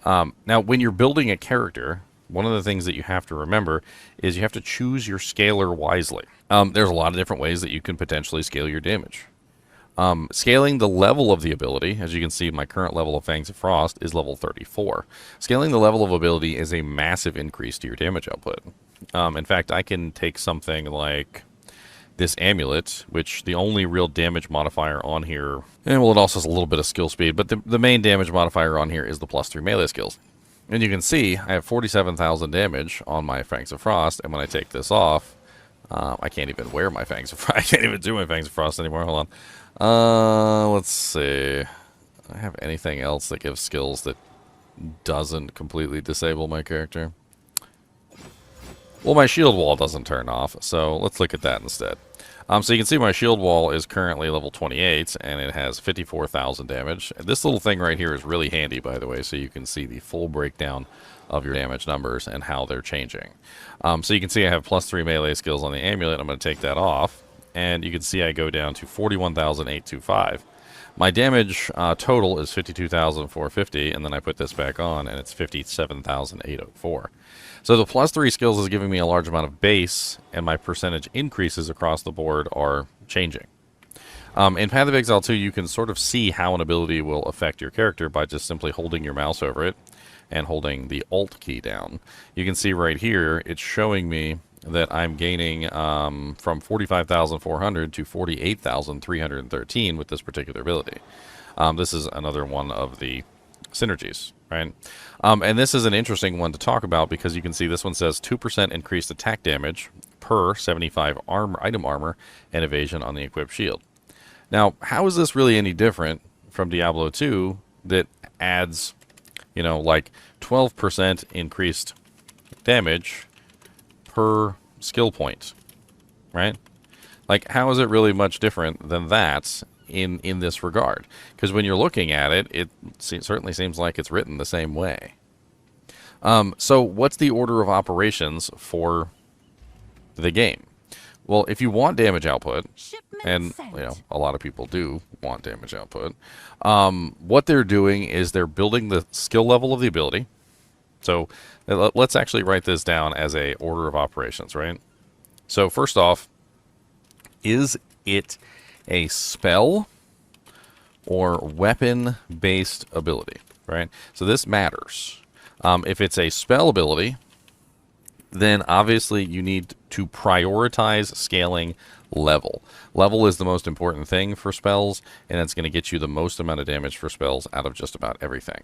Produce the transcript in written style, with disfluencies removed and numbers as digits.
Now, when you're building a character, one of the things that you have to remember is you have to choose your scaler wisely. There's a lot of different ways that you can potentially scale your damage. Scaling the level of the ability, as you can see, my current level of Fangs of Frost is level 34. Scaling the level of ability is a massive increase to your damage output. In fact, I can take something like this amulet, which the only real damage modifier on here, and well, it also has a little bit of skill speed, but the main damage modifier on here is the +3 melee skills. And you can see I have 47,000 damage on my Fangs of Frost, and when I take this off, I can't even wear my Fangs of Frost. I can't even do my Fangs of Frost anymore. Hold on. Let's see. I have anything else that gives skills that doesn't completely disable my character? Well, my shield wall doesn't turn off, so let's look at that instead. So you can see my shield wall is currently level 28, and it has 54,000 damage. This little thing right here is really handy, by the way, so you can see the full breakdown of your damage numbers and how they're changing. So you can see I have +3 melee skills on the amulet. I'm going to take that off, and you can see I go down to 41,825. My damage total is 52,450, and then I put this back on, and it's 57,804. So the +3 skills is giving me a large amount of base, and my percentage increases across the board are changing. In Path of Exile 2, you can sort of see how an ability will affect your character by just simply holding your mouse over it and holding the Alt key down. You can see right here, it's showing me that I'm gaining from 45,400 to 48,313 with this particular ability. This is another one of the synergies, right? And this is an interesting one to talk about because you can see this one says 2% increased attack damage per 75 item armor and evasion on the equipped shield. Now, how is this really any different from Diablo 2 that adds, you know, like 12% increased damage per skill point, right? Like, how is it really much different than that in this regard? Because when you're looking at it, it certainly seems like it's written the same way. So what's the order of operations for the game? Well, if you want damage output, and you know a lot of people do want damage output, what they're doing is they're building the skill level of the ability. So let's actually write this down as a order of operations, right? So first off, is it a spell or weapon-based ability, right? So this matters. If it's a spell ability, then obviously you need to prioritize scaling level. Level is the most important thing for spells, and it's going to get you the most amount of damage for spells out of just about everything.